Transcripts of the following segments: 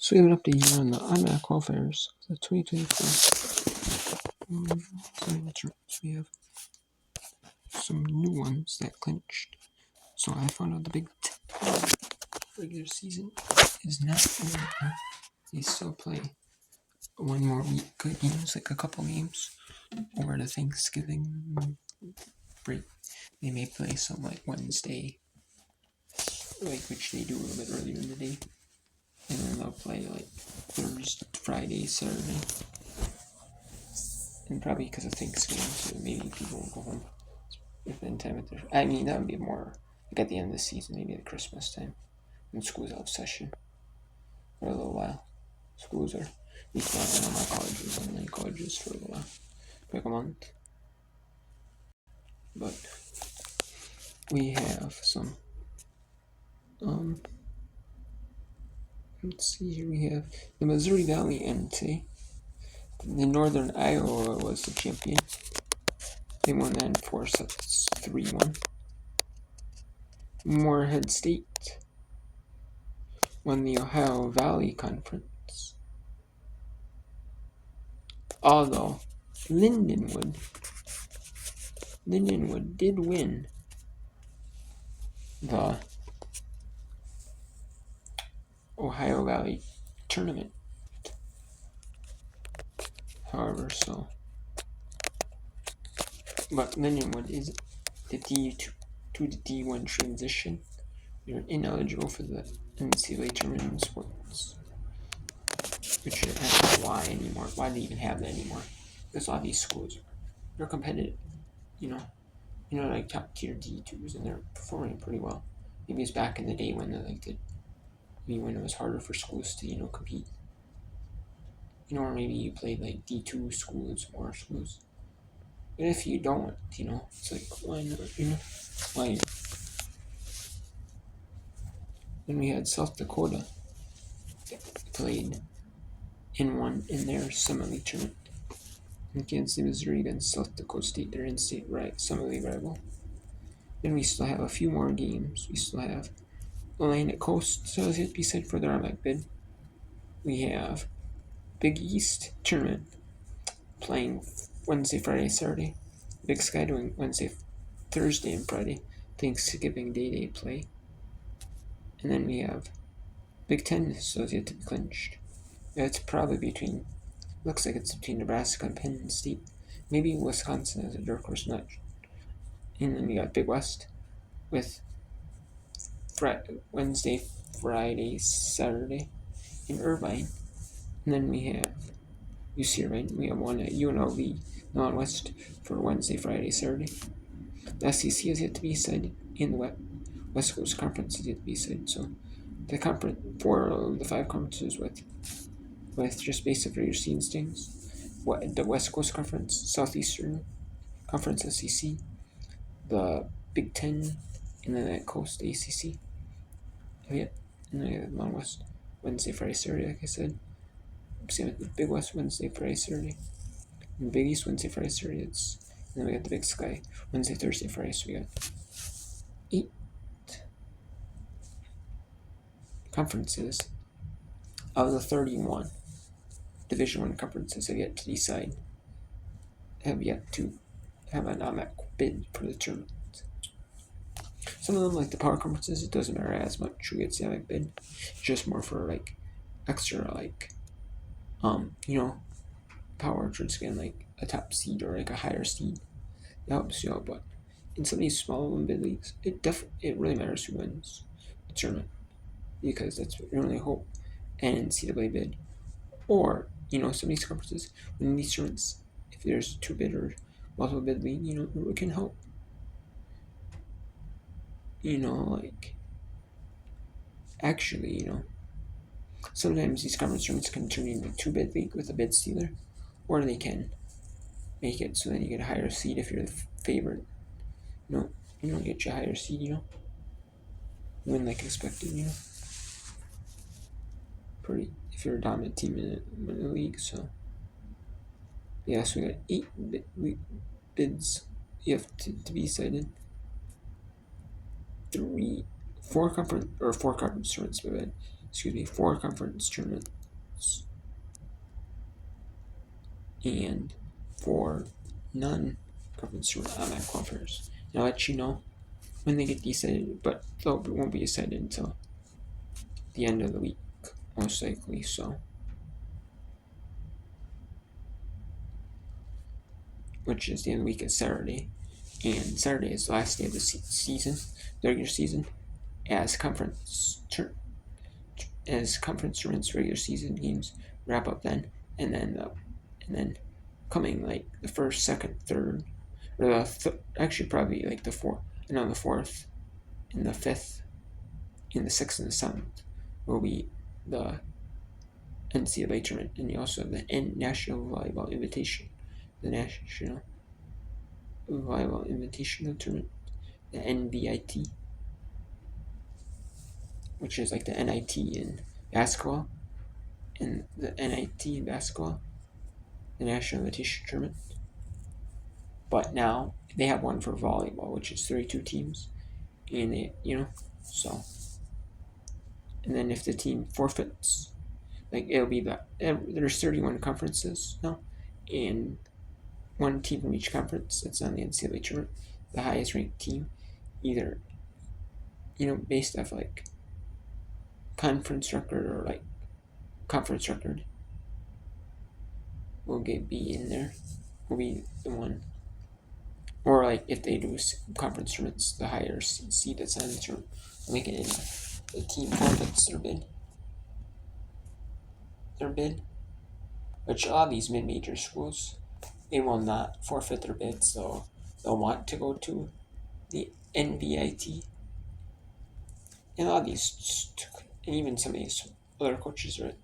So we have an update here on the automatic qualifiers, the 2024. So we have some new ones that clinched. So I found out the Big Ten regular season is not over. They still play one more week of games, like a couple games over the Thanksgiving break. They may play some like Wednesday, like which they do a little bit earlier in the day, and then they'll play like Thursday, Friday, Saturday, and probably because of Thanksgiving, so maybe people will go home, spend time with their. I mean, that would be more like at the end of the season, maybe at Christmas time, when schools out of session for a little while. Schools are my colleges, online colleges for a little while, like a month. But we have some. Let's see here. We have the Missouri Valley NCAA. The Northern Iowa was the champion. They won that in 4 sets, 3-1. Morehead State won the Ohio Valley Conference. Although Lindenwood did win the Ohio Valley tournament. However, but Lindenwood is the D2 to the D1 transition. You're ineligible for the NCAA tournament in sports. Which I don't know why anymore. Why do they even have that anymore? Because a lot of these schools, they're competitive, like top tier D2s, and they're performing pretty well. Maybe it's back in the day when when it was harder for schools to, compete. Or maybe you played like D2 schools, more schools. But if you don't, it's like, why not, why? Then we had South Dakota played in their Summer League tournament. In Kansas City, Missouri against South Dakota State, their in-state Summer League rival. Then we still have a few more games. We still have Atlantic Coast still has yet to be set for their automatic bid. We have Big East tournament playing Wednesday, Friday, Saturday. Big Sky doing Wednesday, Thursday, and Friday. Thanksgiving Day play. And then we have Big Ten still has yet to be clinched. It's probably looks like it's between Nebraska and Penn State. Maybe Wisconsin as a dark horse nudge. And then we got Big West with Wednesday, Friday, Saturday in Irvine. And then we have, you see it right, we have one at UNLV, Mountain West for Wednesday, Friday, Saturday. The SEC has yet to be said, and the West Coast Conference has yet to be said. So the conference, 4 of the 5 conferences with just basic regular season things. The West Coast Conference, Southeastern Conference SEC, the Big Ten, and then that Coast ACC. Yeah, and then we have Mountain West, Wednesday, Friday, Saturday, like I said. Same with the Big West, Wednesday, Friday, Saturday. And Big East, Wednesday, Friday, Saturday. And then we got the Big Sky, Wednesday, Thursday, Friday. So we got 8 conferences out of the 31 Division I conferences have yet to decide, have yet to have an automatic bid for the tournament. Some of them, like the power conferences, it doesn't matter as much who gets the automatic bid. It's just more for like extra power towards getting like a top seed or like a higher seed. It helps you out, but in some of these small bid leagues, it really matters who wins the tournament, because that's what you really hope. And NCAA bid, or some of these conferences, when these tournaments, if there's 2 bid or multiple bid league, it can help. Actually, sometimes these conference tournaments can turn into a 2 bid league with a bid stealer, or they can make it so then you get a higher seed if you're the favorite. Get your higher seed, win like expected, pretty, if you're a dominant team in the league. So yeah, so we got 8 bids you have to be cited. 4 conference tournaments, my bad. 4 conference tournaments and 4 non-conference tournaments on qualifiers. And I'll let you know when they get decided, but they won't be decided until the end of the week, most likely. So, which is the end of the week is Saturday, and Saturday is the last day of the season, the regular season, as conference tournaments, regular season games wrap up then, and then coming like the first, second, third, or actually probably like the fourth, and on the fourth, and the fifth, and the sixth and the seventh will be the NCAA tournament, and you also have the National Volleyball Invitation, the National Volleyball Invitational Tournament, the NVIT, which is like the NIT in basketball, and the NIT in basketball, the National Invitation Tournament. But now they have one for volleyball, which is 32 teams, and so. And then if the team forfeits, like it'll be there's 31 conferences now, and one team from each conference that's on the NCAA tournament, the highest ranked team, either based off like conference record or like conference record, will be in there, will be the one. Or like if they do conference tournaments, the higher seed that's on the tournament will make it in. The team forfeits their bid, which a lot of these mid-major schools, they will not forfeit their bid, so they'll want to go to the NVIT. And a lot of these, and even some of these other coaches are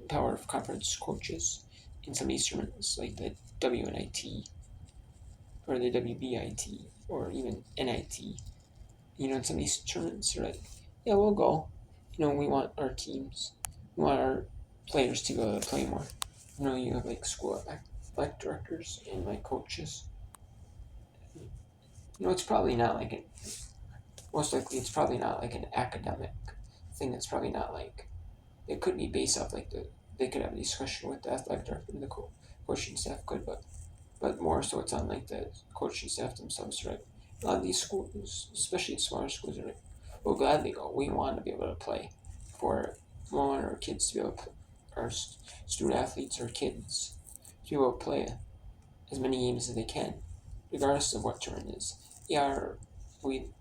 power of conference coaches in some of these tournaments, like the WNIT or the WBIT or even NIT. In some of these tournaments, are like, yeah, we'll go. We want our teams, we want our players to go play more. You have like school athletic directors and like coaches. It's probably not like most likely it's probably not like an academic thing. It's probably not like, it could be based off like they could have a discussion with the athletic director and the coaching staff could, but more so it's on like the coaching staff themselves, right? A lot of these schools, especially smaller schools, are like, we'll gladly go. We want to be able to play we want our kids to be able to play, our student athletes or kids to be able to play as many games as they can, regardless of what tournament it is. We'd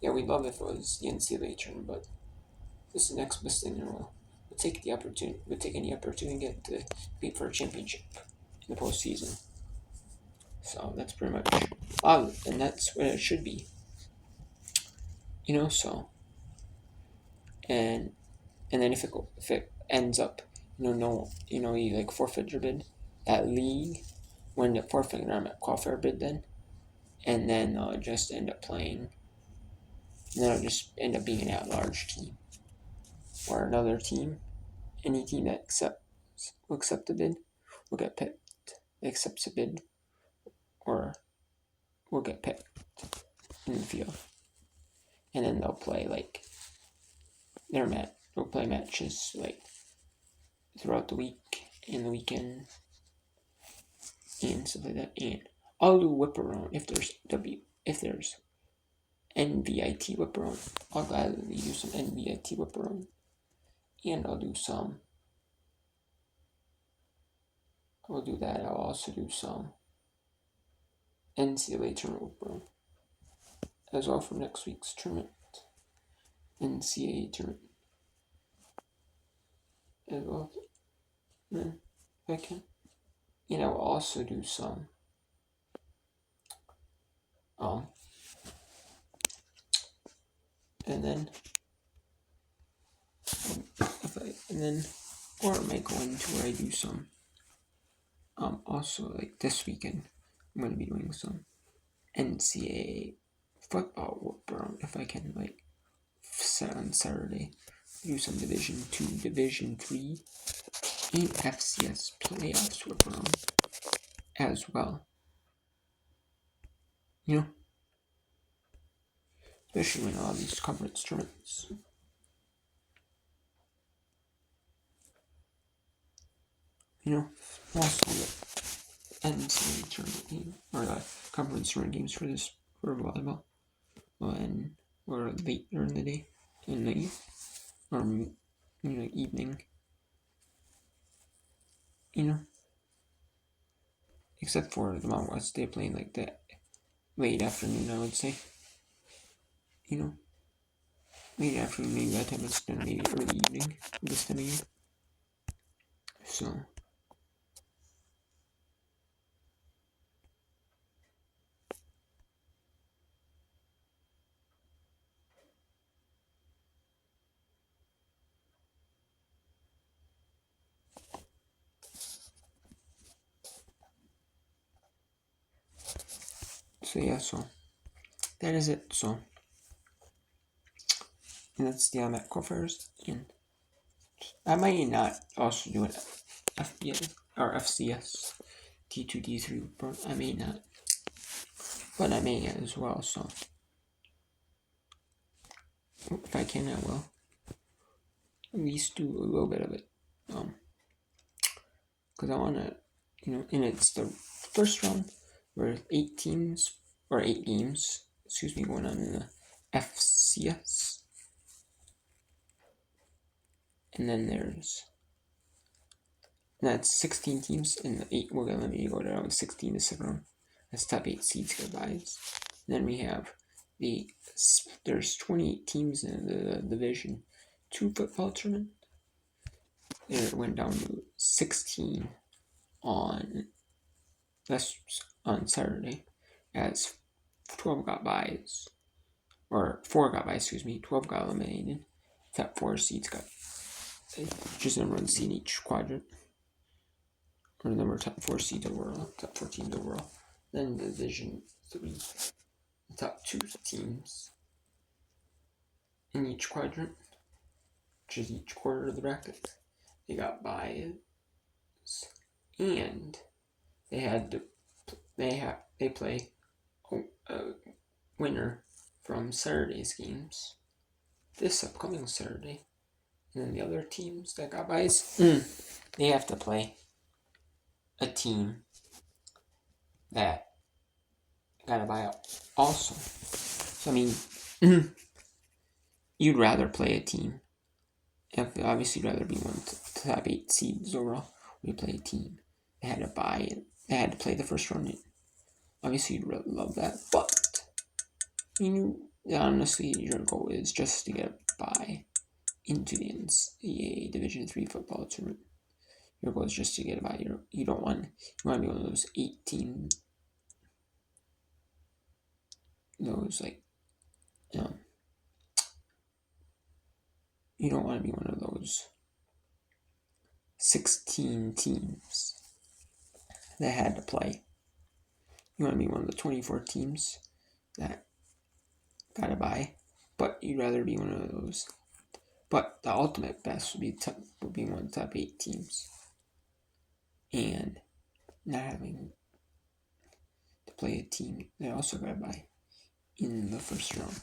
love if it was the NCAA tournament, but this is the next best thing, and we'll take the opportunity. We'll take any opportunity to get to compete for a championship in the postseason. So that's pretty much, and that's what it should be. So, and then if it ends up, you like forfeit your bid, that league will end up forfeiting their qualifier bid then, and then they'll just end up playing. And then it'll just end up being an at-large team or another team. Any team that will accept the bid will get picked. Accepts a bid or will get picked in the field, and then they'll play like they'll play matches like throughout the week and the weekend and stuff like that. And I'll do whip around if there's NVIT whip around. I'll gladly do some NVIT whip around, and I'll do some. I'll do that. I'll also do some NCAA tournament whip around as well for next week's tournament. NCAA tournament as well. And then if I can. And I will also do some and then or I might go into where I do some also like this weekend I'm going to be doing some NCAA football whip around if I can, like on Saturday do some Division 2, Division 3 and FCS playoffs whip around as well. Especially when all these conference tournaments Also the NCAA tournament game, or the conference tournament games for volleyball, or later in the day, or evening, except for the Mountain West, they play like that late afternoon, I would say. Late afternoon, maybe that time it's done, maybe early evening this time of year. So yeah, so that is it. So and that's the automatic qualifiers, and I might not also do an FBS or FCS D2 D3 report. I may not, but I may as well. So if I can, I will at least do a little bit of it, because I want to, and it's the first round where 8 teams or 8 games, going on in the FCS, and then that's 16 teams, and the 8 we're gonna let me go down 16 to 7 round. That's top 8 seeds get buys. Then we have there's 28 teams in the Division 2 football tournament. It went down to 16 on Saturday, as 12 got buys, or 4 got buys, 12 got eliminated. Top 4 seeds got just number 1 seed in each quadrant, or the number of top 4 seeds overall, top 4 teams overall. Then Division 3, the top 2 teams in each quadrant, which is each quarter of the bracket, they got buys, and they play a winner from Saturday's games this upcoming Saturday, and then the other teams that got buys, they have to play a team that got a buyout also. So I mean, you'd rather play a team. Obviously, you'd rather be one to top 8 seeds overall. We play a team that had to buy it. They had to play the first round. Obviously, you'd really love that, but honestly, your goal is just to get a bye into the NCAA Division 3 football tournament. Your goal is just to get a bye. You want to be one of those 8 teams. Those you don't want to be one of those 16 teams that had to play. You want to be one of the 24 teams that got a bye, but you'd rather be one of those. But the ultimate best would be one of the top 8 teams, and not having to play a team that also got a bye in the first round.